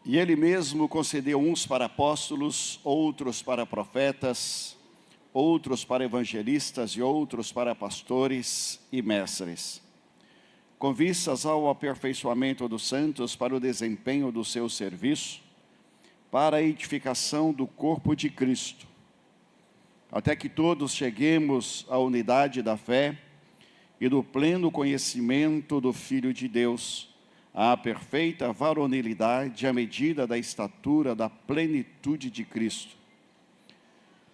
E ele mesmo concedeu uns para apóstolos, outros para profetas, outros para evangelistas e outros para pastores e mestres, com vistas ao aperfeiçoamento dos santos para o desempenho do seu serviço, para a edificação do corpo de Cristo, até que todos cheguemos à unidade da fé e do pleno conhecimento do Filho de Deus, à perfeita varonilidade, à medida da estatura da plenitude de Cristo,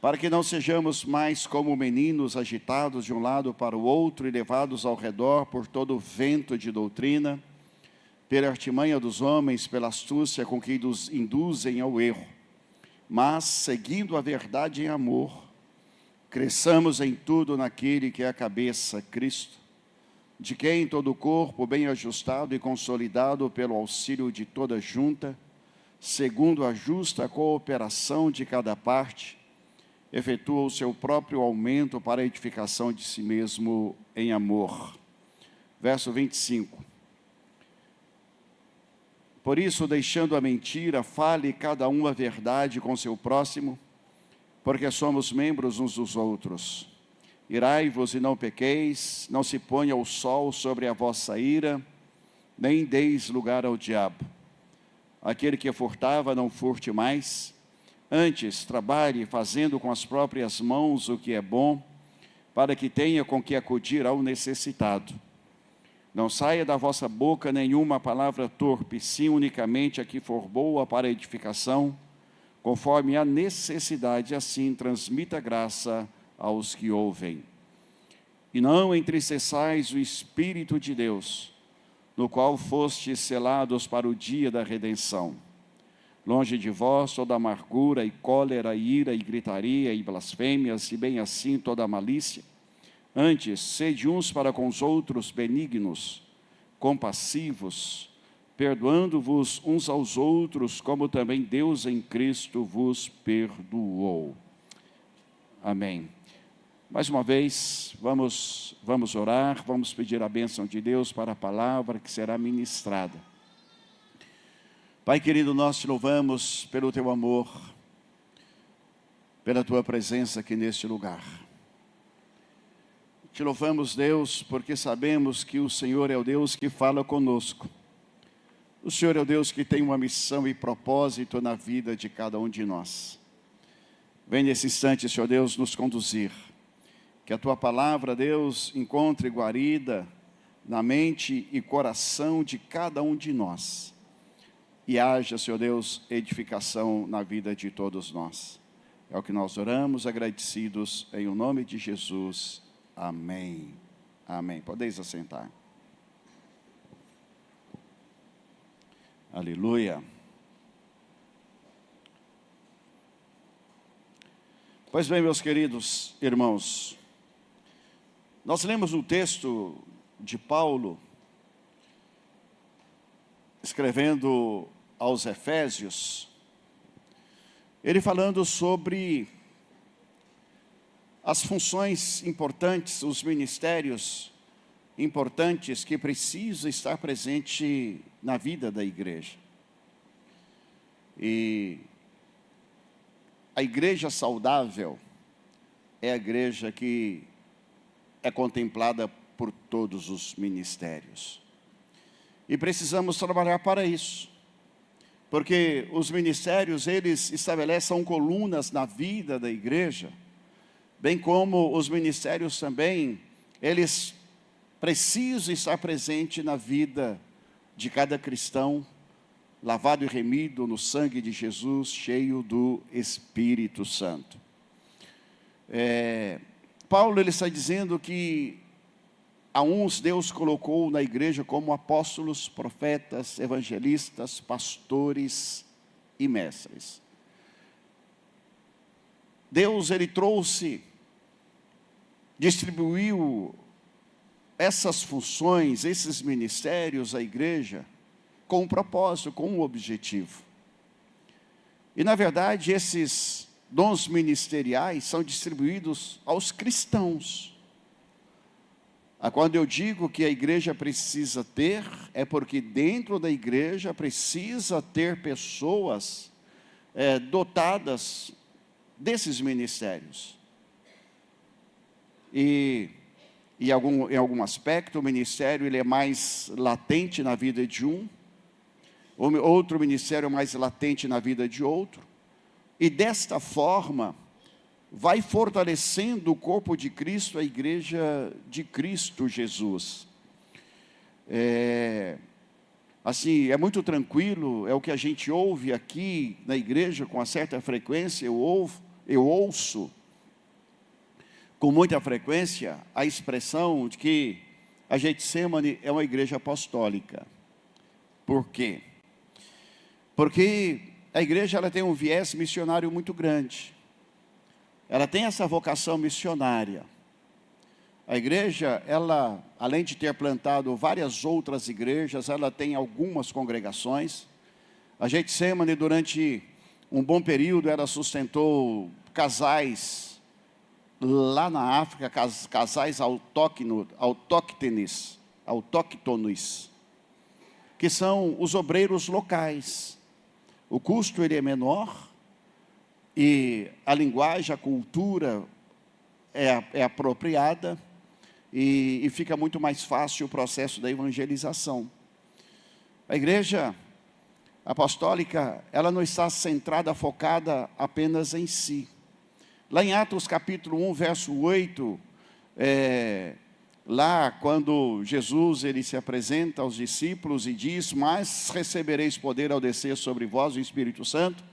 para que não sejamos mais como meninos agitados de um lado para o outro e levados ao redor por todo o vento de doutrina, pela artimanha dos homens, pela astúcia com que nos induzem ao erro, mas, seguindo a verdade em amor, cresçamos em tudo naquele que é a cabeça, Cristo, de quem todo o corpo, bem ajustado e consolidado pelo auxílio de toda junta, segundo a justa cooperação de cada parte, efetua o seu próprio aumento para a edificação de si mesmo em amor. Verso 25. Por isso, deixando a mentira, fale cada um a verdade com seu próximo, porque somos membros uns dos outros. Irai-vos e não pequeis, não se ponha o sol sobre a vossa ira, nem deis lugar ao diabo. Aquele que furtava, não furte mais, antes trabalhe fazendo com as próprias mãos o que é bom, para que tenha com que acudir ao necessitado. Não saia da vossa boca nenhuma palavra torpe, sim unicamente a que for boa para a edificação, conforme a necessidade, assim transmita graça aos que ouvem. E não entristeçais o Espírito de Deus, no qual fostes selados para o dia da redenção. Longe de vós toda amargura e cólera, e ira e gritaria e blasfêmias, e bem assim toda malícia. Antes, sede uns para com os outros benignos, compassivos, perdoando-vos uns aos outros, como também Deus em Cristo vos perdoou. Amém. Mais uma vez, vamos orar, vamos pedir a bênção de Deus para a palavra que será ministrada. Pai querido, nós te louvamos pelo teu amor, pela tua presença aqui neste lugar. Te louvamos, Deus, porque sabemos que o Senhor é o Deus que fala conosco. O Senhor é o Deus que tem uma missão e propósito na vida de cada um de nós. Vem nesse instante, Senhor Deus, nos conduzir. Que a tua palavra, Deus, encontre guarida na mente e coração de cada um de nós. E haja, Senhor Deus, edificação na vida de todos nós. É o que nós oramos, agradecidos, em o nome de Jesus. Amém. Amém. Podeis assentar. Aleluia. Pois bem, meus queridos irmãos, nós lemos um texto de Paulo, escrevendo aos Efésios, ele falando sobre as funções importantes, os ministérios importantes que precisam estar presente na vida da igreja. E a igreja saudável é a igreja que é contemplada por todos os ministérios. E precisamos trabalhar para isso, porque os ministérios, eles estabelecem colunas na vida da igreja, bem como os ministérios também, eles precisam estar presentes na vida de cada cristão, lavado e remido no sangue de Jesus, cheio do Espírito Santo. Paulo ele está dizendo que a uns Deus colocou na igreja como apóstolos, profetas, evangelistas, pastores e mestres. Deus ele trouxe, distribuiu essas funções, esses ministérios à igreja com um propósito, com um objetivo. E na verdade esses dons ministeriais são distribuídos aos cristãos. Quando eu digo que a igreja precisa ter, é porque dentro da igreja precisa ter pessoas dotadas desses ministérios. E em algum aspecto, o ministério ele é mais latente na vida de um, outro ministério é mais latente na vida de outro, e desta forma, vai fortalecendo o corpo de Cristo, a igreja de Cristo Jesus. Assim, é muito tranquilo, é o que a gente ouve aqui na igreja com uma certa frequência, eu ouço com muita frequência a expressão de que a Getsemane é uma igreja apostólica. Por quê? Porque a igreja ela tem um viés missionário muito grande. Ela tem essa vocação missionária. A igreja, ela, além de ter plantado várias outras igrejas, ela tem algumas congregações. A Getsemane, durante um bom período, ela sustentou casais lá na África, casais autóctones, que são os obreiros locais. O custo ele é menor, e a linguagem, a cultura é apropriada, e fica muito mais fácil o processo da evangelização. A igreja apostólica, ela não está centrada, focada apenas em si. Lá em Atos capítulo 1, verso 8, lá quando Jesus ele se apresenta aos discípulos e diz: mas recebereis poder ao descer sobre vós o Espírito Santo,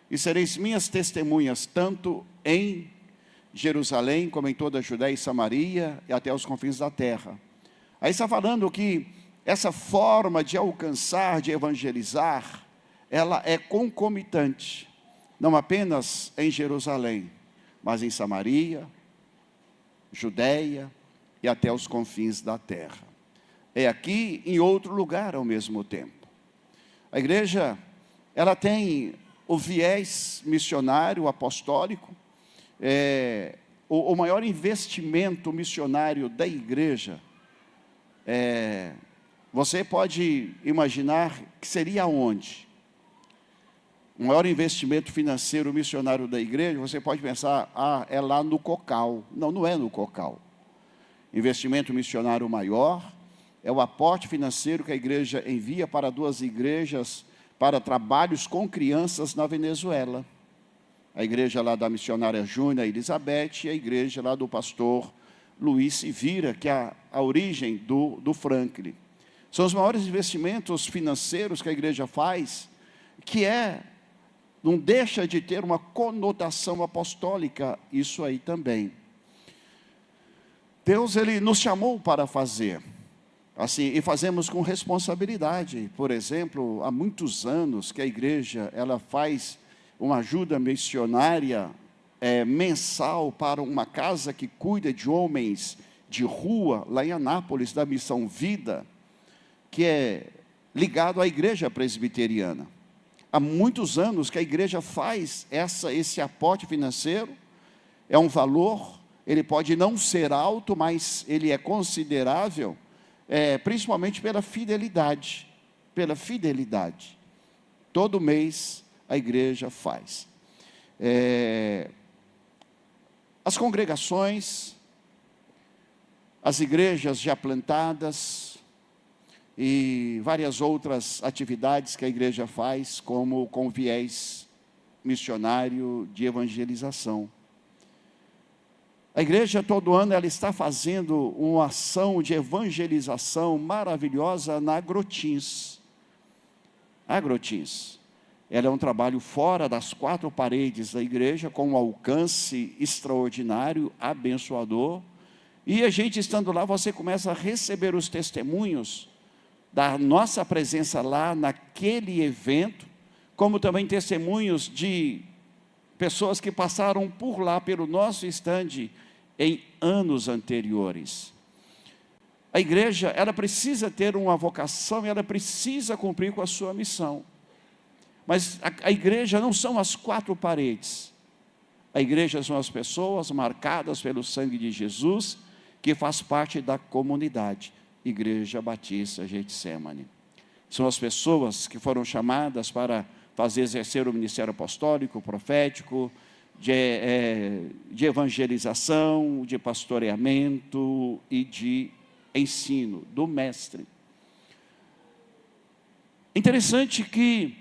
e sereis minhas testemunhas, tanto em Jerusalém, como em toda a Judéia e Samaria, e até os confins da terra. Aí está falando que essa forma de alcançar, de evangelizar, ela é concomitante, não apenas em Jerusalém, mas em Samaria, Judéia e até os confins da terra. É aqui em outro lugar ao mesmo tempo. A igreja, ela tem o viés missionário, apostólico. O maior investimento missionário da igreja, você pode imaginar que seria onde? O maior investimento financeiro missionário da igreja, você pode pensar, é lá no Cocal. Não, não é no Cocal. Investimento missionário maior é o aporte financeiro que a igreja envia para 2 igrejas para trabalhos com crianças na Venezuela. A igreja lá da missionária Júnia Elizabeth e a igreja lá do pastor Luiz Sivira, que é a origem do Franklin. São os maiores investimentos financeiros que a igreja faz, que não deixa de ter uma conotação apostólica, isso aí também. Deus, ele nos chamou para fazer, assim, e fazemos com responsabilidade. Por exemplo, há muitos anos que a igreja, ela faz uma ajuda missionária mensal para uma casa que cuida de homens de rua, lá em Anápolis, da Missão Vida, que é ligado à igreja presbiteriana. Há muitos anos que a igreja faz esse aporte financeiro, é um valor, ele pode não ser alto, mas ele é considerável, principalmente pela fidelidade. Todo mês a igreja faz. As congregações, as igrejas já plantadas e várias outras atividades que a igreja faz, como com viés missionário de evangelização. A igreja todo ano ela está fazendo uma ação de evangelização maravilhosa na Agrotins. A Agrotins, ela é um trabalho fora das 4 paredes da igreja, com um alcance extraordinário, abençoador. E a gente estando lá, você começa a receber os testemunhos da nossa presença lá naquele evento, como também testemunhos de pessoas que passaram por lá, pelo nosso estande, em anos anteriores. A igreja, ela precisa ter uma vocação, e ela precisa cumprir com a sua missão. Mas a igreja não são as 4 paredes. A igreja são as pessoas marcadas pelo sangue de Jesus, que faz parte da comunidade Igreja Batista Getsemane. São as pessoas que foram chamadas para exercer o ministério apostólico, profético, de evangelização, de pastoreamento e de ensino do mestre. Interessante que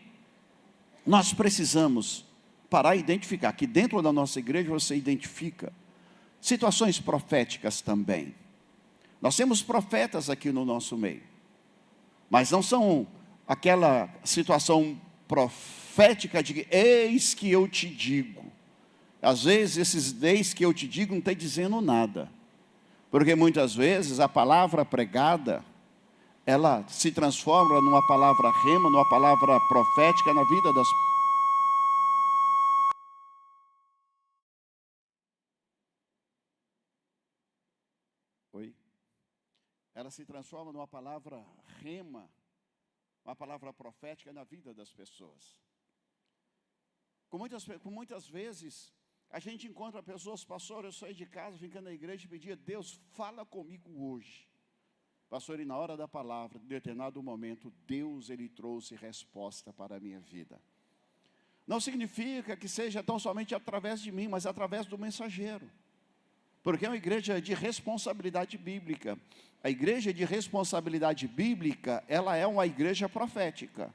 nós precisamos parar e identificar, que dentro da nossa igreja você identifica situações proféticas também. Nós temos profetas aqui no nosso meio, mas não são aquela situação profética de eis que eu te digo. Às vezes esses eis que eu te digo não está dizendo nada, porque muitas vezes a palavra pregada, ela se transforma numa palavra rema, numa palavra profética na vida das pessoas. Ela se transforma numa palavra rema, uma palavra profética na vida das pessoas. Com muitas vezes, a gente encontra pessoas, pastor, eu saí de casa, vim na igreja e pedia, Deus, fala comigo hoje. Pastor, e na hora da palavra, em determinado momento, Deus, Ele trouxe resposta para a minha vida. Não significa que seja tão somente através de mim, mas através do mensageiro. Porque é uma igreja de responsabilidade bíblica. A igreja de responsabilidade bíblica, ela é uma igreja profética.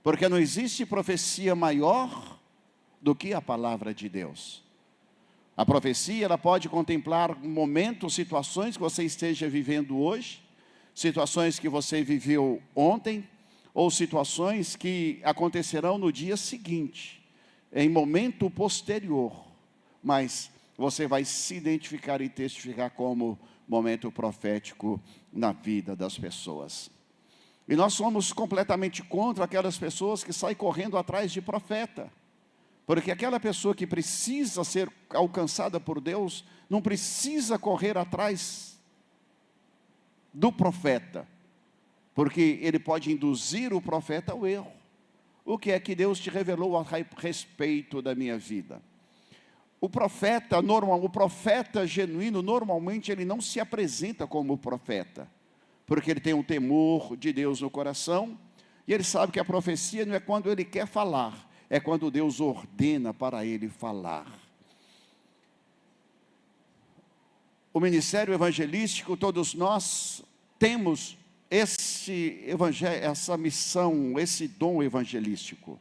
Porque não existe profecia maior do que a palavra de Deus. A profecia, ela pode contemplar momentos, situações que você esteja vivendo hoje, situações que você viveu ontem, ou situações que acontecerão no dia seguinte, em momento posterior. Mas você vai se identificar e testificar como momento profético na vida das pessoas. E nós somos completamente contra aquelas pessoas que saem correndo atrás de profeta. Porque aquela pessoa que precisa ser alcançada por Deus, não precisa correr atrás do profeta. Porque ele pode induzir o profeta ao erro. O que é que Deus te revelou a respeito da minha vida? O profeta genuíno, normalmente ele não se apresenta como profeta, porque ele tem um temor de Deus no coração, e ele sabe que a profecia não é quando ele quer falar, é quando Deus ordena para ele falar. O ministério evangelístico, todos nós temos essa missão, esse dom evangelístico.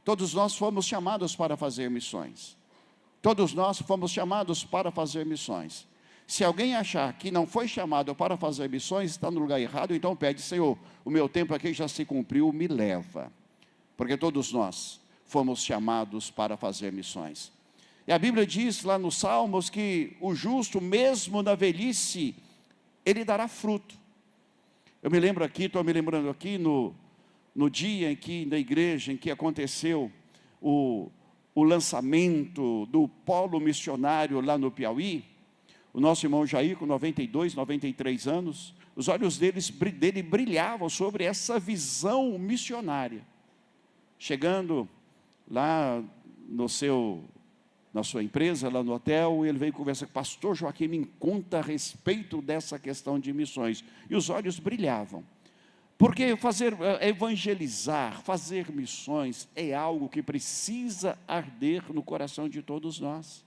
Todos nós fomos chamados para fazer missões. Todos nós fomos chamados para fazer missões. Se alguém achar que não foi chamado para fazer missões, está no lugar errado, então pede, Senhor, o meu tempo aqui já se cumpriu, me leva. Porque todos nós fomos chamados para fazer missões. E a Bíblia diz lá nos Salmos que o justo, mesmo na velhice, ele dará fruto. Eu me lembro aqui, estou me lembrando aqui no dia em que, na igreja, em que aconteceu o lançamento do polo missionário lá no Piauí, o nosso irmão Jair, com 92, 93 anos, os olhos dele brilhavam sobre essa visão missionária. Chegando lá na sua empresa, lá no hotel, ele veio conversar com o pastor Joaquim, me conta a respeito dessa questão de missões. E os olhos brilhavam. Porque evangelizar, fazer missões, é algo que precisa arder no coração de todos nós.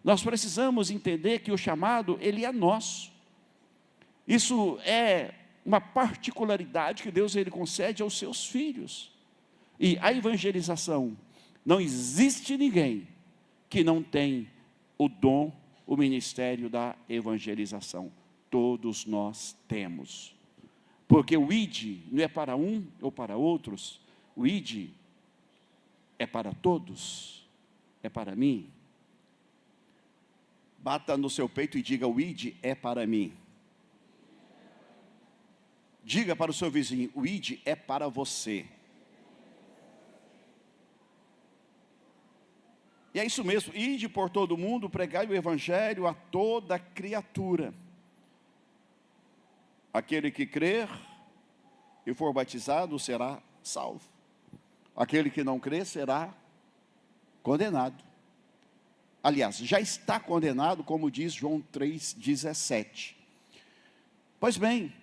Nós precisamos entender que o chamado, ele é nosso. Isso é uma particularidade que Deus ele concede aos seus filhos. E a evangelização, não existe ninguém que não tem o dom, o ministério da evangelização. Todos nós temos. Porque o ID não é para um ou para outros, o ID é para todos, é para mim. Bata no seu peito e diga, o ID é para mim. Diga para o seu vizinho, o ID é para você. E é isso mesmo, ide por todo mundo, pregai o evangelho a toda criatura. Aquele que crer e for batizado será salvo. Aquele que não crer será condenado. aliás, já está condenado, como diz João 3,17. Pois bem,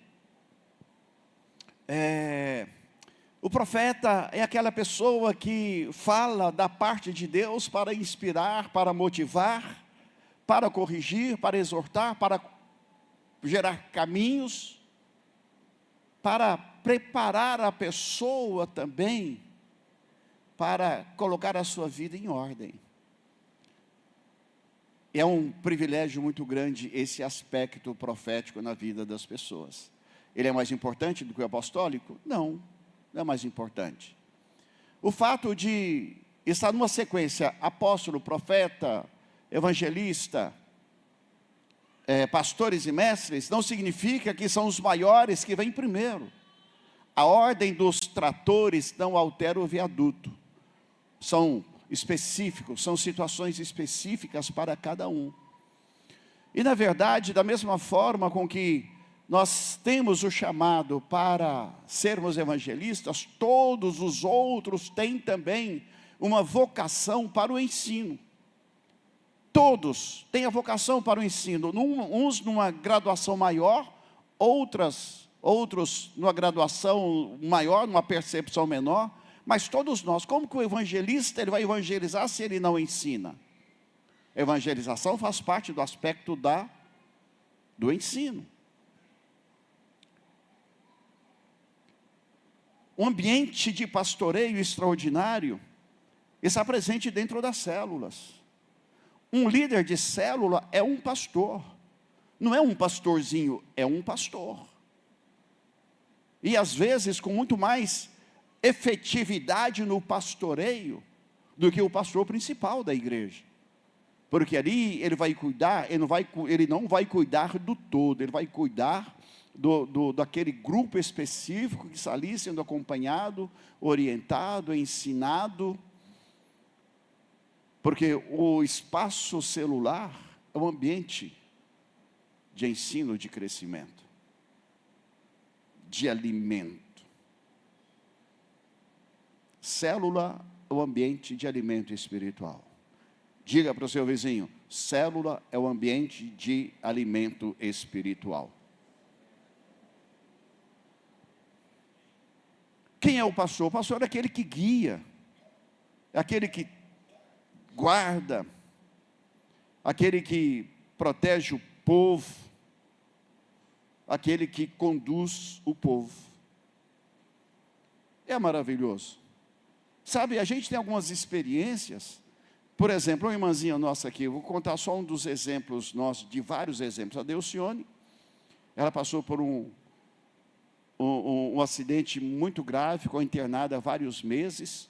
o profeta é aquela pessoa que fala da parte de Deus para inspirar, para motivar, para corrigir, para exortar, para gerar caminhos, para preparar a pessoa também para colocar a sua vida em ordem. É um privilégio muito grande esse aspecto profético na vida das pessoas. Ele é mais importante do que o apostólico? Não, não é mais importante. O fato de estar numa sequência apóstolo, profeta, evangelista, pastores e mestres, não significa que são os maiores que vêm primeiro. A ordem dos tratores não altera o viaduto. São específicos, são situações específicas para cada um. E na verdade, da mesma forma com que nós temos o chamado para sermos evangelistas, todos os outros têm também uma vocação para o ensino. Todos têm a vocação para o ensino, uns numa graduação maior, outros numa graduação maior, numa percepção menor, mas todos nós. Como que o evangelista ele vai evangelizar se ele não ensina? Evangelização faz parte do aspecto do ensino. Um ambiente de pastoreio extraordinário está presente dentro das células. Um líder de célula é um pastor. Não é um pastorzinho, é um pastor. E às vezes com muito mais efetividade no pastoreio do que o pastor principal da igreja. Porque ali ele vai cuidar, ele não vai cuidar do todo, ele vai cuidar daquele grupo específico que está ali sendo acompanhado, orientado, ensinado. Porque o espaço celular é um ambiente de ensino, de crescimento, de alimento. Célula é o ambiente de alimento espiritual. Diga para o seu vizinho, célula é o ambiente de alimento espiritual. Quem é o pastor? O pastor é aquele que guia, é aquele que guarda, aquele que protege o povo, aquele que conduz o povo. É maravilhoso. Sabe, a gente tem algumas experiências. Por exemplo, uma irmãzinha nossa aqui, eu vou contar só um dos exemplos nossos, de vários exemplos. A Delcione, ela passou por um acidente muito grave, ficou internada há vários meses.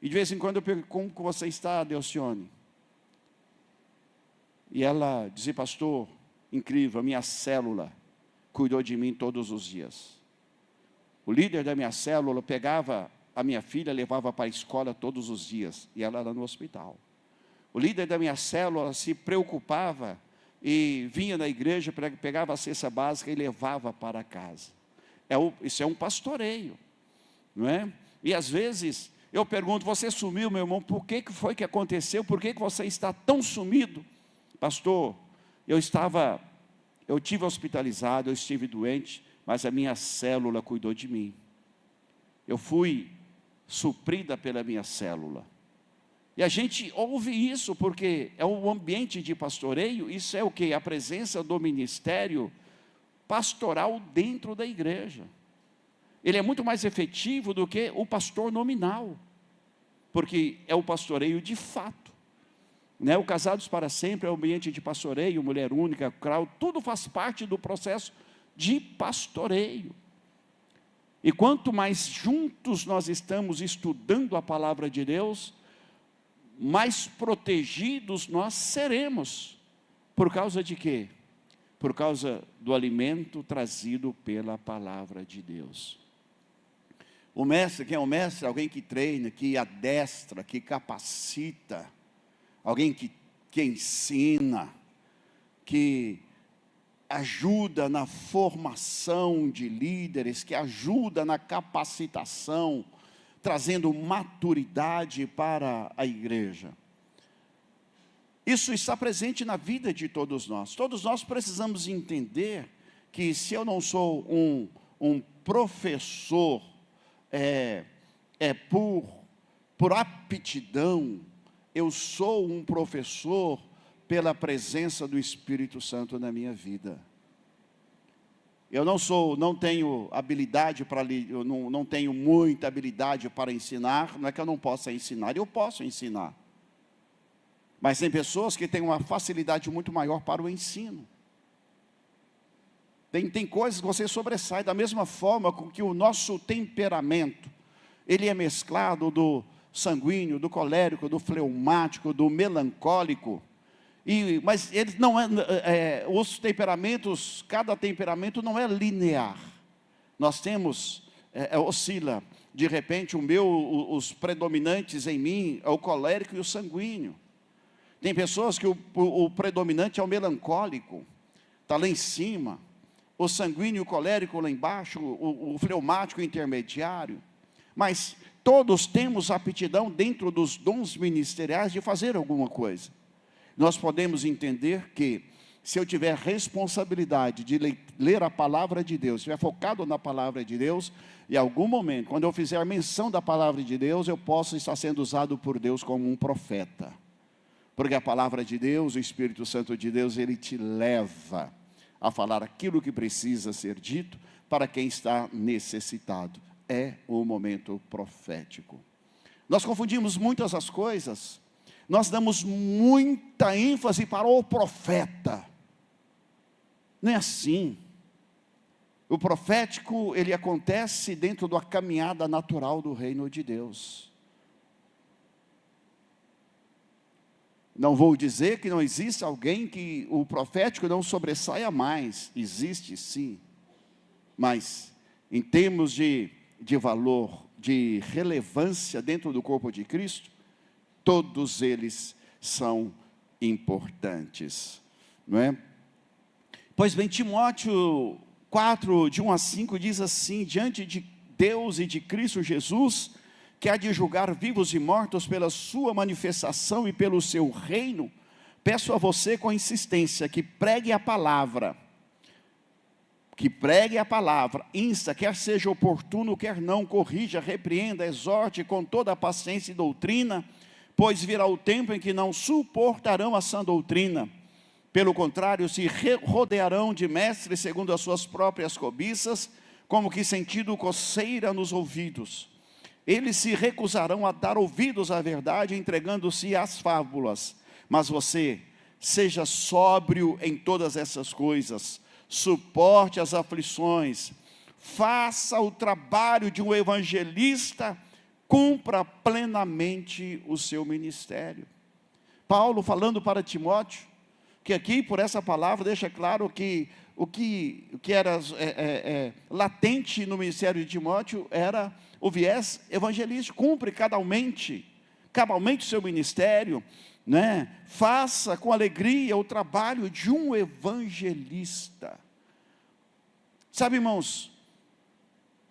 E de vez em quando eu pergunto, como que você está, Delcione? E ela dizia, pastor, incrível, a minha célula cuidou de mim todos os dias. O líder da minha célula pegava a minha filha, levava para a escola todos os dias, e ela era no hospital. O líder da minha célula se preocupava e vinha na igreja, pegava a cesta básica e levava para casa. Isso é um pastoreio, não é? E às vezes eu pergunto, você sumiu, meu irmão, por que foi que aconteceu? Por que você está tão sumido? Pastor, eu tive hospitalizado, eu estive doente, mas a minha célula cuidou de mim. Eu fui suprida pela minha célula. E a gente ouve isso porque é um ambiente de pastoreio. Isso é o que? A presença do ministério pastoral dentro da igreja. Ele é muito mais efetivo do que o pastor nominal, porque é o pastoreio de fato, né? O Casados para Sempre é o ambiente de pastoreio, mulher única, crowd, tudo faz parte do processo de pastoreio. E quanto mais juntos nós estamos estudando a palavra de Deus, mais protegidos nós seremos. Por causa de quê? Por causa do alimento trazido pela palavra de Deus. O mestre, quem é o mestre? Alguém que treina, que adestra, que capacita, alguém que ensina, que ajuda na formação de líderes, que ajuda na capacitação, trazendo maturidade para a igreja. Isso está presente na vida de todos nós. Todos nós precisamos entender que se eu não sou um professor por aptidão, eu sou um professor pela presença do Espírito Santo na minha vida. Eu não tenho habilidade eu não tenho muita habilidade para ensinar, não é que eu não possa ensinar, eu posso ensinar. Mas tem pessoas que têm uma facilidade muito maior para o ensino. Tem coisas que você sobressai, da mesma forma com que o nosso temperamento, ele é mesclado do sanguíneo, do colérico, do fleumático, do melancólico. Mas eles não os temperamentos, cada temperamento não é linear. Nós temos, oscila, de repente os predominantes em mim é o colérico e o sanguíneo. Tem pessoas que o predominante é o melancólico, está lá em cima, o sanguíneo e o colérico lá embaixo, o fleumático intermediário. Mas todos temos aptidão dentro dos dons ministeriais de fazer alguma coisa. Nós podemos entender que, se eu tiver responsabilidade de ler a palavra de Deus, estiver focado na palavra de Deus, em algum momento, quando eu fizer menção da palavra de Deus, eu posso estar sendo usado por Deus como um profeta. Porque a palavra de Deus, o Espírito Santo de Deus, ele te leva a falar aquilo que precisa ser dito para quem está necessitado. É o momento profético. Nós confundimos muitas as coisas. Nós damos muita ênfase para o profeta. Não é assim. O profético, ele acontece dentro da caminhada natural do reino de Deus. Não vou dizer que não existe alguém que o profético não sobressaia mais. Existe sim. Mas, em termos de valor, de relevância dentro do corpo de Cristo, todos eles são importantes, não é? Pois bem, Timóteo 4, de 1 a 5, diz assim: diante de Deus e de Cristo Jesus, que há de julgar vivos e mortos pela sua manifestação e pelo seu reino, peço a você com insistência que pregue a palavra, insta, quer seja oportuno, quer não, corrija, repreenda, exorte com toda a paciência e doutrina, pois virá o tempo em que não suportarão a sã doutrina. Pelo contrário, se rodearão de mestres segundo as suas próprias cobiças, como que sentindo coceira nos ouvidos. Eles se recusarão a dar ouvidos à verdade, entregando-se às fábulas. Mas você, seja sóbrio em todas essas coisas, suporte as aflições, faça o trabalho de um evangelista, cumpra plenamente o seu ministério. Paulo falando para Timóteo, que aqui por essa palavra deixa claro que o que era latente no ministério de Timóteo era o viés evangelístico. Cumpre cabalmente o seu ministério, né? Faça com alegria o trabalho de um evangelista. Sabe, irmãos,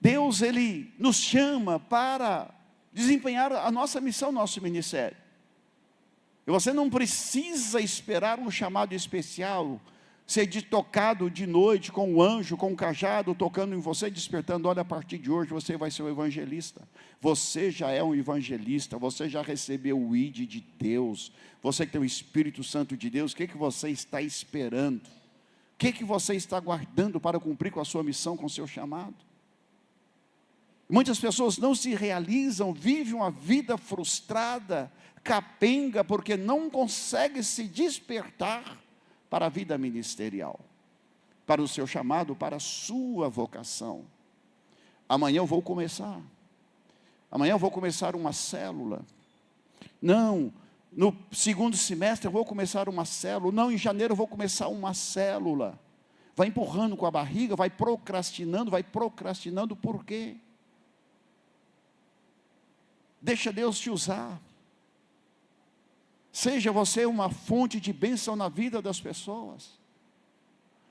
Deus, ele nos chama para desempenhar a nossa missão, nosso ministério. E você não precisa esperar um chamado especial, ser tocado de noite com o anjo, com o cajado, tocando em você, despertando: olha, a partir de hoje você vai ser um evangelista. Você já é um evangelista, você já recebeu o ID de Deus, você que tem o Espírito Santo de Deus. O que você está esperando? O que você está aguardando para cumprir com a sua missão, com o seu chamado? Muitas pessoas não se realizam, vivem uma vida frustrada, capenga, porque não conseguem se despertar para a vida ministerial, para o seu chamado, para a sua vocação. Amanhã eu vou começar uma célula. Não, no segundo semestre eu vou começar uma célula. Não, em janeiro eu vou começar uma célula. Vai empurrando com a barriga, vai procrastinando, por quê? Deixa Deus te usar. Seja você uma fonte de bênção na vida das pessoas.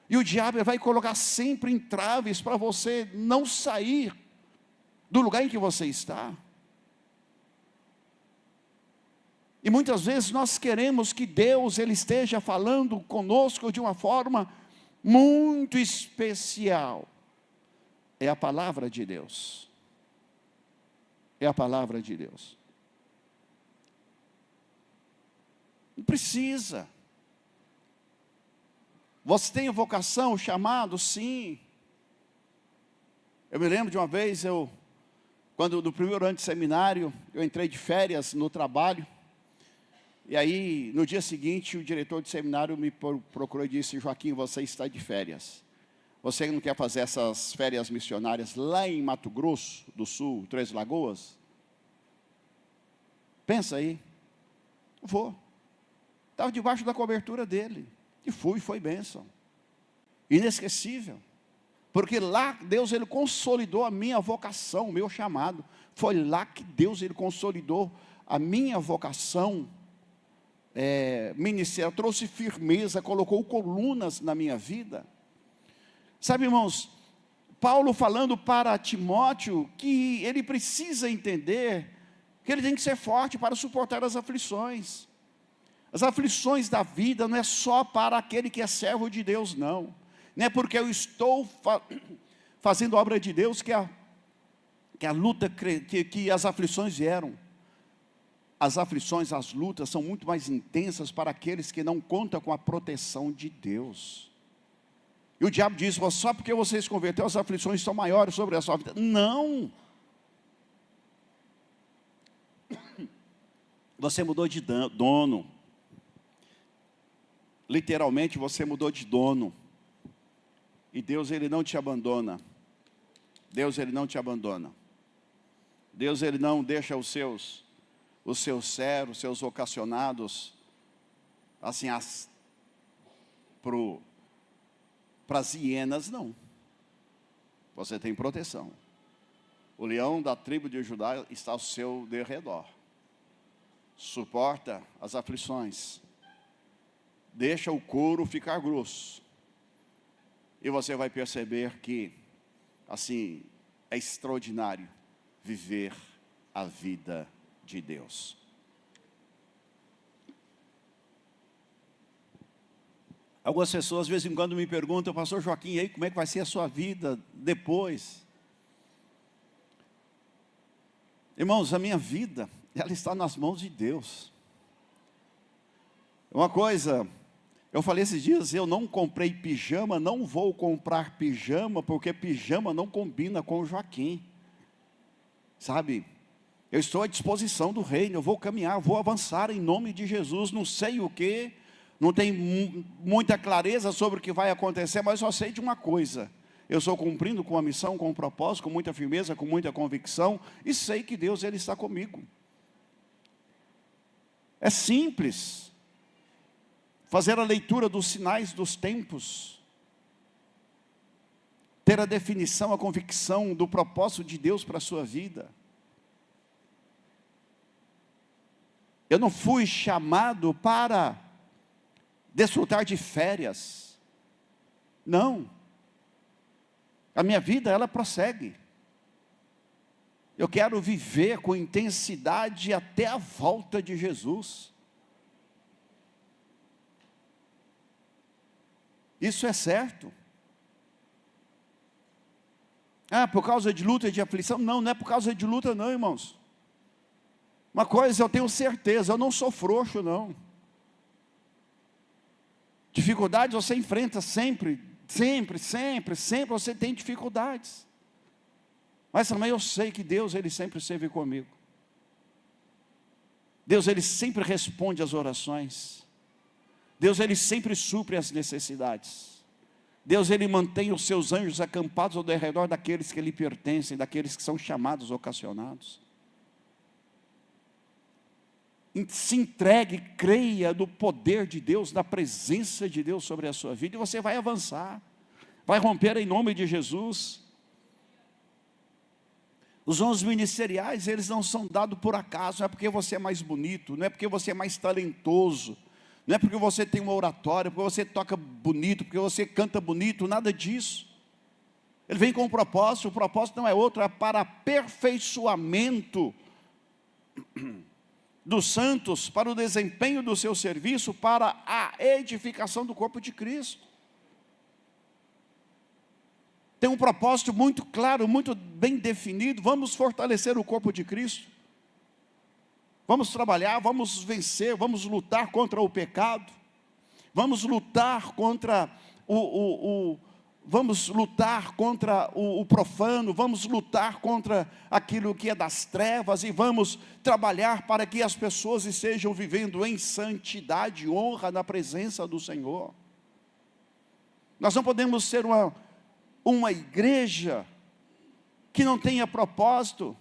E o diabo vai colocar sempre entraves para você não sair do lugar em que você está. E muitas vezes nós queremos que Deus ele esteja falando conosco de uma forma muito especial. É a palavra de Deus. É a palavra de Deus. Não precisa. Você tem vocação, chamado? Sim. Eu me lembro de uma vez, quando no primeiro ano de seminário, eu entrei de férias no trabalho. E aí, no dia seguinte, o diretor de seminário me procurou e disse: Joaquim, você está de férias. Você não quer fazer essas férias missionárias lá em Mato Grosso do Sul, Três Lagoas? Pensa aí. Vou. Estava debaixo da cobertura dele. E foi bênção. Inesquecível. Porque lá Deus ele consolidou a minha vocação, o meu chamado. Foi lá que Deus ele consolidou a minha vocação ministerial, trouxe firmeza, colocou colunas na minha vida. Sabe, irmãos, Paulo falando para Timóteo que ele precisa entender que ele tem que ser forte para suportar as aflições. As aflições da vida não é só para aquele que é servo de Deus, não. Não é porque eu estou fazendo a obra de Deus que a luta, que as aflições vieram. As aflições, as lutas são muito mais intensas para aqueles que não contam com a proteção de Deus. E o diabo diz: só porque você se converteu, as aflições são maiores sobre a sua vida. Não. Você mudou de dono. Literalmente você mudou de dono. E Deus ele não te abandona. Deus ele não te abandona. Deus ele não deixa os seus servos, os seus vocacionados, assim, para as hienas, não. Você tem proteção. O leão da tribo de Judá está ao seu derredor. Suporta as aflições. Deixa o couro ficar grosso. E você vai perceber que, assim, é extraordinário viver a vida de Deus. Algumas pessoas, de vez em quando, me perguntam: pastor Joaquim, e aí, como é que vai ser a sua vida depois? Irmãos, a minha vida, ela está nas mãos de Deus. Uma coisa, eu falei esses dias, eu não comprei pijama, não vou comprar pijama, porque pijama não combina com o Joaquim. Sabe? Eu estou à disposição do reino, eu vou caminhar, vou avançar em nome de Jesus. Não sei o que, não tenho muita clareza sobre o que vai acontecer, mas só sei de uma coisa: eu estou cumprindo com a missão, com o propósito, com muita firmeza, com muita convicção, e sei que Deus ele está comigo. É simples. Fazer a leitura dos sinais dos tempos, ter a definição, a convicção do propósito de Deus para a sua vida. Eu não fui chamado para desfrutar de férias. Não. A minha vida, ela prossegue. Eu quero viver com intensidade até a volta de Jesus. Isso é certo. Por causa de luta e de aflição? Não, não é por causa de luta não, irmãos. Uma coisa eu tenho certeza, eu não sou frouxo não. Dificuldades você enfrenta sempre você tem dificuldades. Mas também eu sei que Deus, ele sempre esteve comigo. Deus, ele sempre responde às orações. Deus, ele sempre supre as necessidades. Deus, ele mantém os seus anjos acampados ao redor daqueles que lhe pertencem, daqueles que são chamados, ocasionados. Se entregue, creia no poder de Deus, na presença de Deus sobre a sua vida, e você vai avançar, vai romper em nome de Jesus. Os dons ministeriais, eles não são dados por acaso, não é porque você é mais bonito, não é porque você é mais talentoso, não é porque você tem uma oratória, porque você toca bonito, porque você canta bonito, nada disso. Ele vem com um propósito, o propósito não é outro, é para aperfeiçoamento dos santos, para o desempenho do seu serviço, para a edificação do corpo de Cristo. Tem um propósito muito claro, muito bem definido. Vamos fortalecer o corpo de Cristo. Vamos trabalhar, vamos vencer, vamos lutar contra o pecado. Vamos lutar contra o profano, vamos lutar contra aquilo que é das trevas e vamos trabalhar para que as pessoas estejam vivendo em santidade e honra na presença do Senhor. Nós não podemos ser uma igreja que não tenha propósito,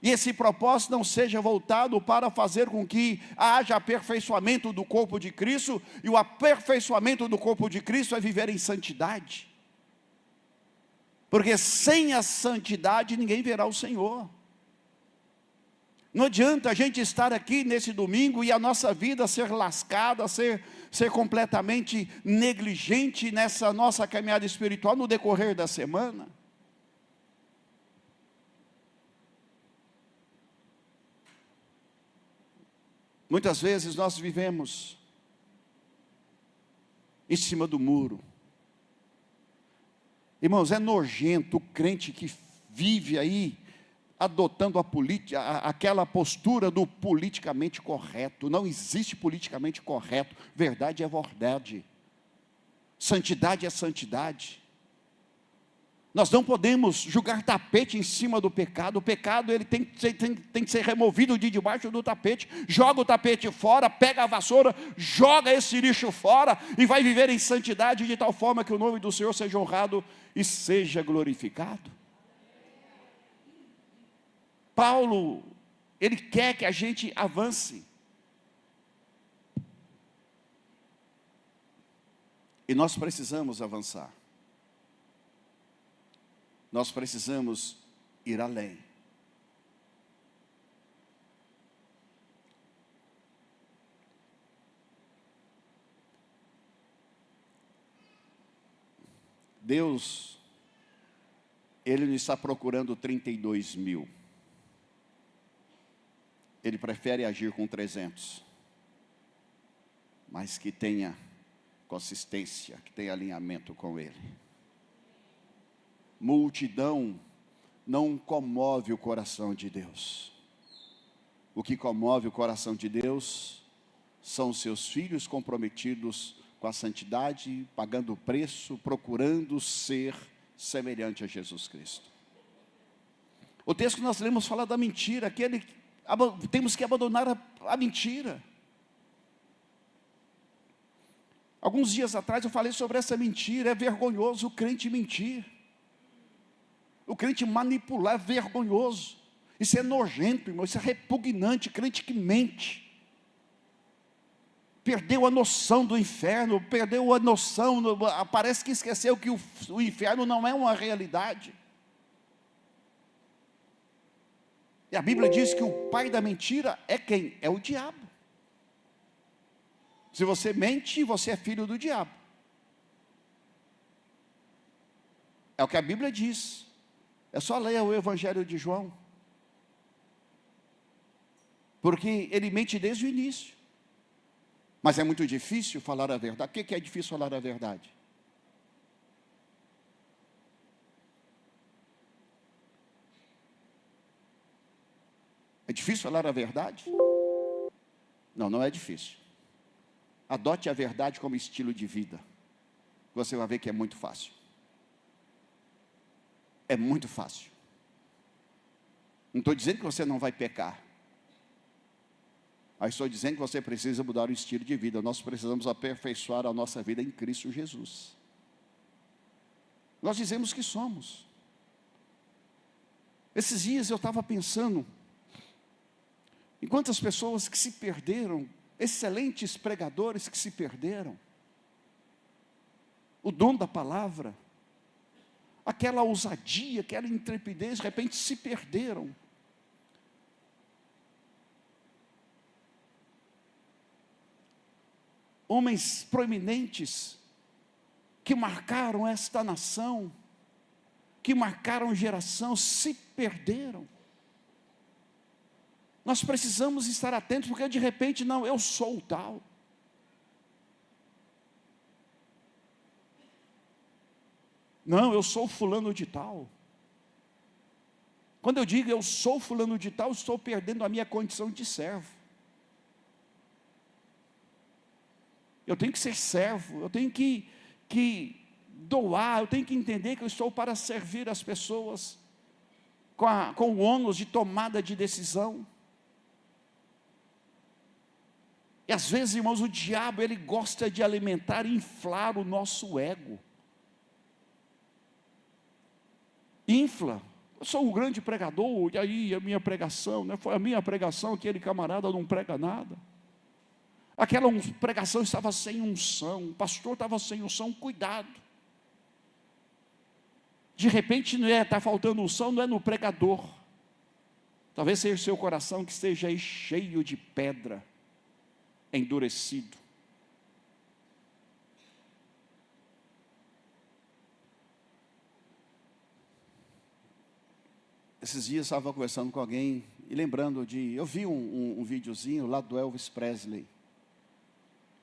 e esse propósito não seja voltado para fazer com que haja aperfeiçoamento do corpo de Cristo, e o aperfeiçoamento do corpo de Cristo é viver em santidade, porque sem a santidade ninguém verá o Senhor. Não adianta a gente estar aqui nesse domingo e a nossa vida ser lascada, ser completamente negligente nessa nossa caminhada espiritual no decorrer da semana. Muitas vezes nós vivemos em cima do muro. Irmãos, é nojento o crente que vive aí adotando aquela postura do politicamente correto. Não existe politicamente correto. Verdade é verdade. Santidade é santidade. Nós não podemos jogar tapete em cima do pecado. O pecado ele tem que ser removido de debaixo do tapete. Joga o tapete fora, pega a vassoura, joga esse lixo fora e vai viver em santidade de tal forma que o nome do Senhor seja honrado e seja glorificado. Paulo, ele quer que a gente avance. E nós precisamos avançar. Nós precisamos ir além. Deus, Ele não está procurando 32 mil. Ele prefere agir com 300. Mas que tenha consistência, que tenha alinhamento com Ele. Multidão não comove o coração de Deus. O que comove o coração de Deus são os seus filhos comprometidos com a santidade, pagando o preço, procurando ser semelhante a Jesus Cristo. O texto que nós lemos fala da mentira, temos que abandonar a mentira. Alguns dias atrás eu falei sobre essa mentira. É vergonhoso o crente mentir. O crente manipular é vergonhoso. Isso é nojento, irmão. Isso é repugnante. Crente que mente. Perdeu a noção do inferno. Perdeu a noção. Parece que esqueceu que o inferno não é uma realidade. E a Bíblia diz que o pai da mentira é quem? É o diabo. Se você mente, você é filho do diabo. É o que a Bíblia diz. É só ler o Evangelho de João. Porque ele mente desde o início. Mas é muito difícil falar a verdade. O que é difícil falar a verdade? É difícil falar a verdade? Não, não é difícil. Adote a verdade como estilo de vida. Você vai ver que é muito fácil. É muito fácil. Não estou dizendo que você não vai pecar. Mas estou dizendo que você precisa mudar o estilo de vida. Nós precisamos aperfeiçoar a nossa vida em Cristo Jesus. Nós dizemos que somos. Esses dias eu estava pensando em quantas pessoas que se perderam, excelentes pregadores que se perderam. O dom da palavra, aquela ousadia, aquela intrepidez, de repente se perderam. Homens proeminentes, que marcaram esta nação, que marcaram geração, se perderam. Nós precisamos estar atentos, porque de repente, não, eu sou o tal. Não, eu sou fulano de tal. Quando eu digo eu sou fulano de tal, estou perdendo a minha condição de servo. Eu tenho que ser servo, eu tenho que doar, eu tenho que entender que eu estou para servir as pessoas, com o ônus de tomada de decisão. E às vezes, irmãos, o diabo, ele gosta de alimentar e inflar o nosso ego. Infla. Eu sou um grande pregador, e aí a minha pregação, né? Foi a minha pregação, aquele camarada não prega nada. Aquela pregação estava sem unção, o pastor estava sem unção, cuidado. De repente está faltando unção, não é no pregador. Talvez seja o seu coração que esteja aí cheio de pedra, endurecido. Esses dias eu estava conversando com alguém e lembrando eu vi um videozinho lá do Elvis Presley.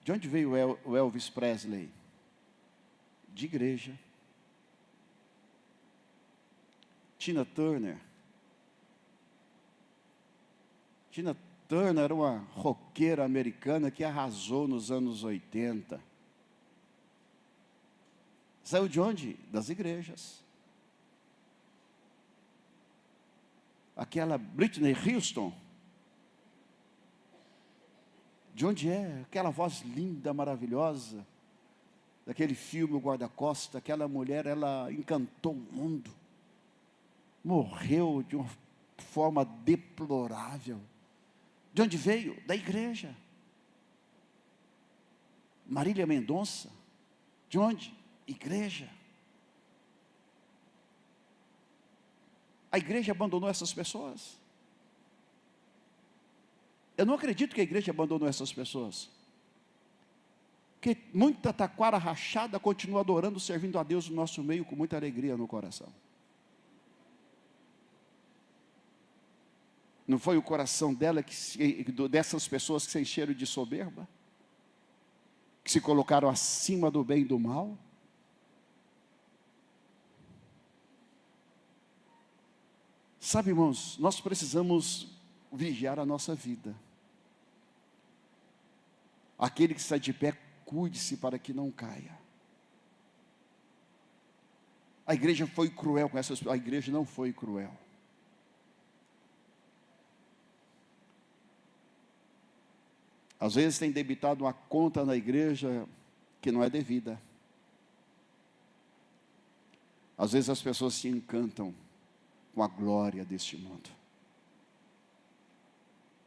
De onde veio o Elvis Presley? De igreja. Tina Turner. Tina Turner era uma roqueira americana que arrasou nos anos 80. Saiu de onde? Das igrejas. Aquela Britney Houston, de onde é? Aquela voz linda, maravilhosa, daquele filme O Guarda-Costas, aquela mulher, ela encantou o mundo, morreu de uma forma deplorável. De onde veio? Da igreja. Marília Mendonça, de onde? Igreja. A igreja abandonou essas pessoas? Eu não acredito que a igreja abandonou essas pessoas. Porque muita taquara rachada continua adorando, servindo a Deus no nosso meio com muita alegria no coração. Não foi o coração dela, dessas pessoas que se encheram de soberba? Que se colocaram acima do bem e do mal? Sabe, irmãos, nós precisamos vigiar a nossa vida. Aquele que está de pé, cuide-se para que não caia. A igreja foi cruel com essas pessoas. A igreja não foi cruel. Às vezes tem debitado uma conta na igreja que não é devida. Às vezes as pessoas se encantam com a glória deste mundo,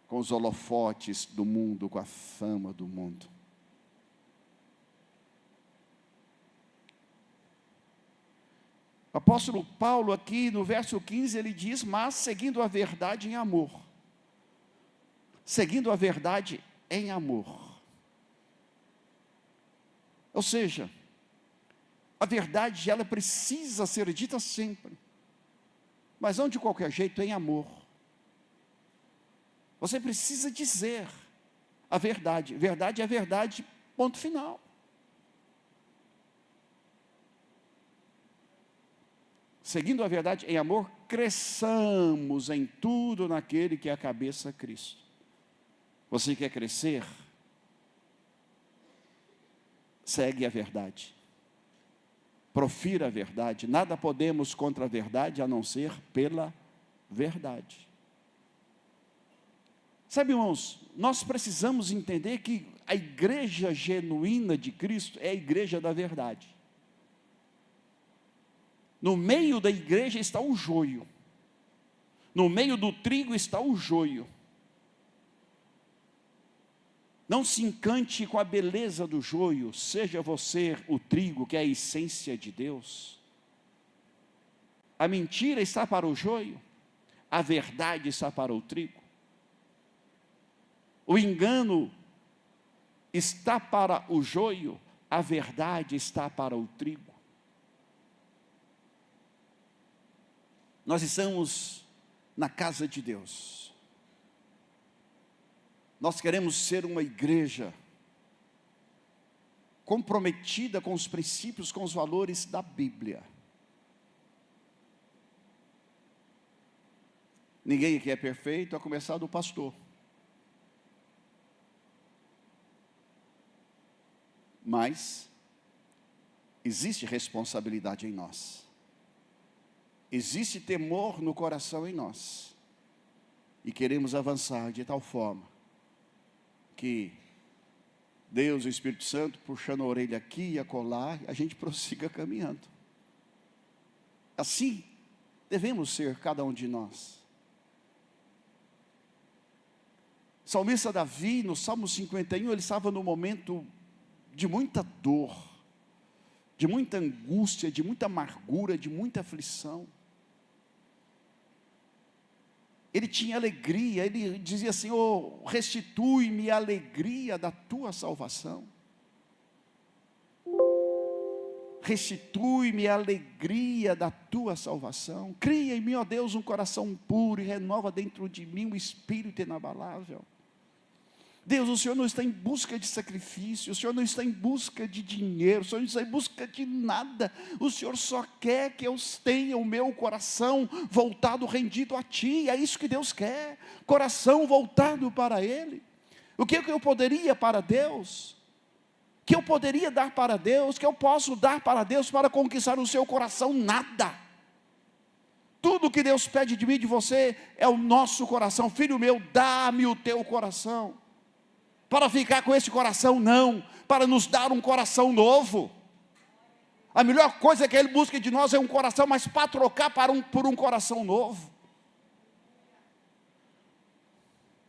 com os holofotes do mundo, com a fama do mundo. O apóstolo Paulo aqui no verso 15, ele diz: mas seguindo a verdade em amor. Seguindo a verdade em amor. Ou seja, a verdade ela precisa ser dita sempre, mas não de qualquer jeito, em amor. Você precisa dizer a verdade. Verdade é verdade, ponto final. Seguindo a verdade em amor, cresçamos em tudo naquele que é a cabeça, Cristo. Você quer crescer? Segue a verdade. Profira a verdade. Nada podemos contra a verdade a não ser pela verdade. Sabe, irmãos, nós precisamos entender que a igreja genuína de Cristo é a igreja da verdade. No meio da igreja está o joio. No meio do trigo está o joio. Não se encante com a beleza do joio, seja você o trigo, que é a essência de Deus. A mentira está para o joio, a verdade está para o trigo. O engano está para o joio, a verdade está para o trigo. Nós estamos na casa de Deus. Nós queremos ser uma igreja comprometida com os princípios, com os valores da Bíblia. Ninguém aqui é perfeito, a começar do pastor. Mas existe responsabilidade em nós. Existe temor no coração em nós. E queremos avançar de tal forma que Deus, o Espírito Santo, puxando a orelha aqui e acolá, a gente prossiga caminhando. Assim devemos ser cada um de nós. O salmista Davi, no Salmo 51, ele estava num momento de muita dor, de muita angústia, de muita amargura, de muita aflição. Ele tinha alegria, ele dizia assim: oh, restitui-me a alegria da tua salvação. Restitui-me a alegria da tua salvação. Cria em mim, ó Deus, um coração puro e renova dentro de mim um espírito inabalável. Deus, o Senhor não está em busca de sacrifício, o Senhor não está em busca de dinheiro, o Senhor não está em busca de nada. O Senhor só quer que eu tenha o meu coração voltado, rendido a Ti. É isso que Deus quer, coração voltado para Ele. O que eu poderia para Deus? O que eu poderia dar para Deus? O que eu posso dar para Deus para conquistar o seu coração? Nada. Tudo que Deus pede de mim e de você é o nosso coração. Filho meu, dá-me o teu coração. Para ficar com esse coração, não. Para nos dar um coração novo. A melhor coisa que Ele busca de nós é um coração, mas para trocar por um coração novo.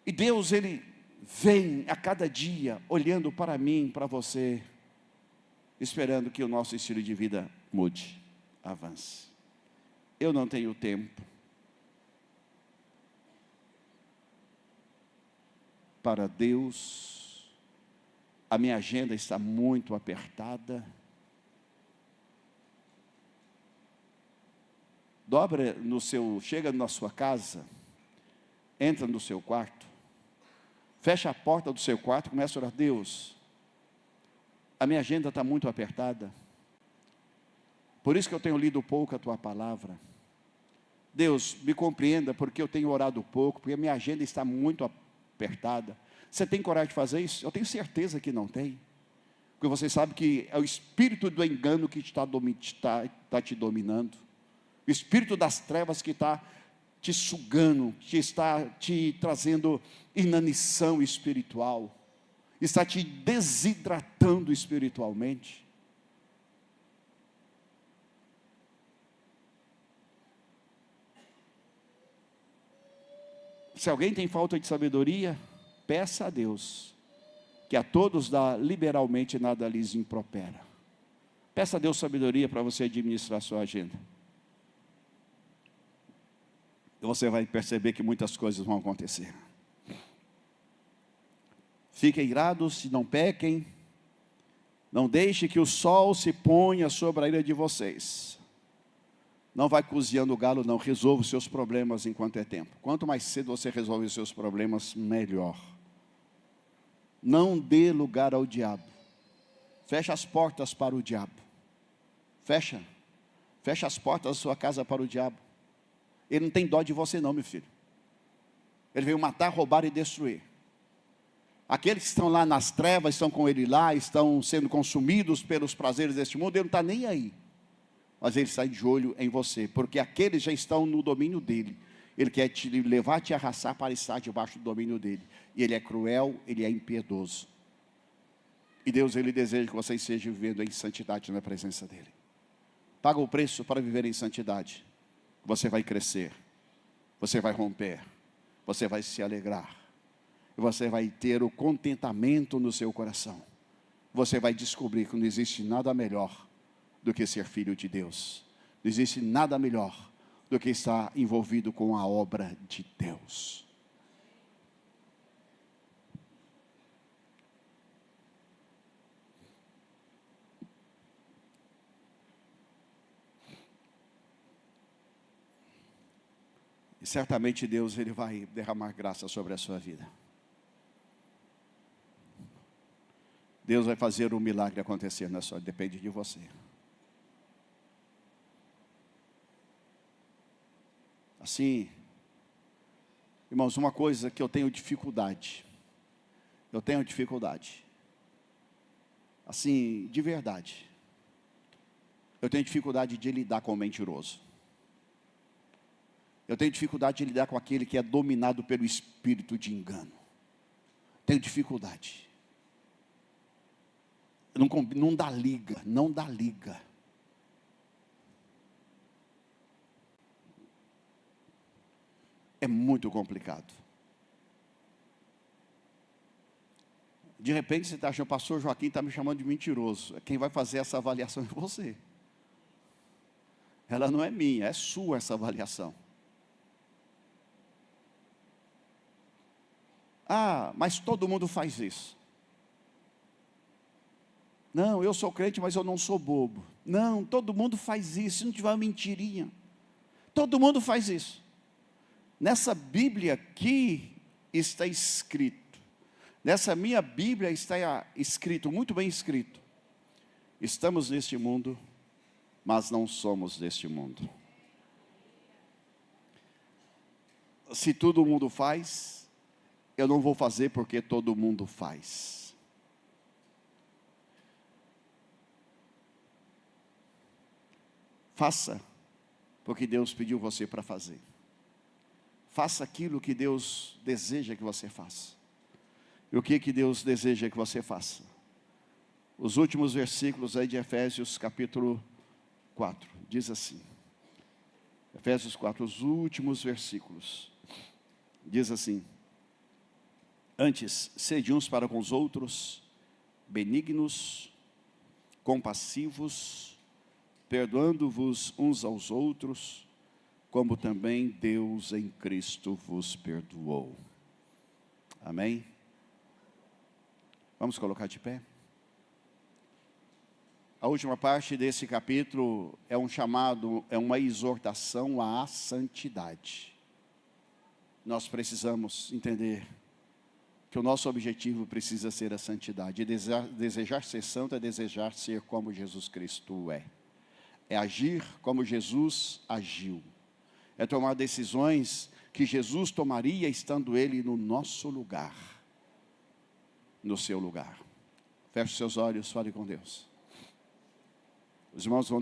E Deus, Ele vem a cada dia, olhando para mim, para você, esperando que o nosso estilo de vida mude, avance. Eu não tenho tempo para Deus, a minha agenda está muito apertada. Chega na sua casa, entra no seu quarto, fecha a porta do seu quarto e começa a orar: Deus, a minha agenda está muito apertada, por isso que eu tenho lido pouco a Tua palavra. Deus, me compreenda, porque eu tenho orado pouco, porque a minha agenda está muito apertada. Você tem coragem de fazer isso? Eu tenho certeza que não tem, porque você sabe que é o espírito do engano que está te dominando, o espírito das trevas que está te sugando, que está te trazendo inanição espiritual, está te desidratando espiritualmente. Se alguém tem falta de sabedoria, peça a Deus, que a todos dá liberalmente, nada lhes impropera. Peça a Deus sabedoria para você administrar a sua agenda. E você vai perceber que muitas coisas vão acontecer. Fiquem irados e não pequem. Não deixe que o sol se ponha sobre a ira de vocês. Não vai cozinhando o galo, não. Resolva os seus problemas enquanto é tempo. Quanto mais cedo você resolve os seus problemas, melhor. Não dê lugar ao diabo. Feche as portas para o diabo. Feche as portas da sua casa para o diabo. Ele não tem dó de você não, meu filho. Ele veio matar, roubar e destruir. Aqueles que estão lá nas trevas, estão com ele lá, estão sendo consumidos pelos prazeres deste mundo, ele não está nem aí. Mas ele está de olho em você, porque aqueles já estão no domínio dele. Ele quer te levar, te arrastar para estar debaixo do domínio dele. E ele é cruel, ele é impiedoso. E Deus, Ele deseja que vocês estejam vivendo em santidade na presença dEle. Paga o preço para viver em santidade. Você vai crescer, você vai romper, você vai se alegrar. E você vai ter o contentamento no seu coração. Você vai descobrir que não existe nada melhor do que ser filho de Deus. Não existe nada melhor do que estar envolvido com a obra de Deus. E certamente Deus, Ele vai derramar graça sobre a sua vida. Deus vai fazer o milagre acontecer na sua vida, depende de você. Assim, irmãos, uma coisa que eu tenho dificuldade, assim, de verdade, eu tenho dificuldade de lidar com o mentiroso. Eu tenho dificuldade de lidar com aquele que é dominado pelo espírito de engano. Tenho dificuldade. Não dá liga. É muito complicado. De repente você está achando, o pastor Joaquim está me chamando de mentiroso. Quem vai fazer essa avaliação é você. Ela não é minha, é sua essa avaliação. Ah, mas todo mundo faz isso. Não, eu sou crente, mas eu não sou bobo. Não, todo mundo faz isso, se não tiver uma mentirinha. Todo mundo faz isso. Nessa Bíblia aqui está escrito, nessa minha Bíblia está escrito, muito bem escrito: estamos neste mundo, mas não somos deste mundo. Se todo mundo faz, eu não vou fazer porque todo mundo faz. Faça porque Deus pediu você para fazer. Faça aquilo que Deus deseja que você faça. E o que Deus deseja que você faça? Os últimos versículos aí de Efésios capítulo 4, diz assim. Efésios 4, os últimos versículos. Diz assim: antes, sede uns para com os outros, benignos, compassivos, perdoando-vos uns aos outros, como também Deus em Cristo vos perdoou. Amém? Vamos colocar de pé? A última parte desse capítulo é um chamado, é uma exortação à santidade. Nós precisamos entender que o nosso objetivo precisa ser a santidade. E desejar ser santo é desejar ser como Jesus Cristo é. É agir como Jesus agiu. É tomar decisões que Jesus tomaria estando Ele no nosso lugar. No seu lugar. Feche seus olhos, fale com Deus. Os irmãos vão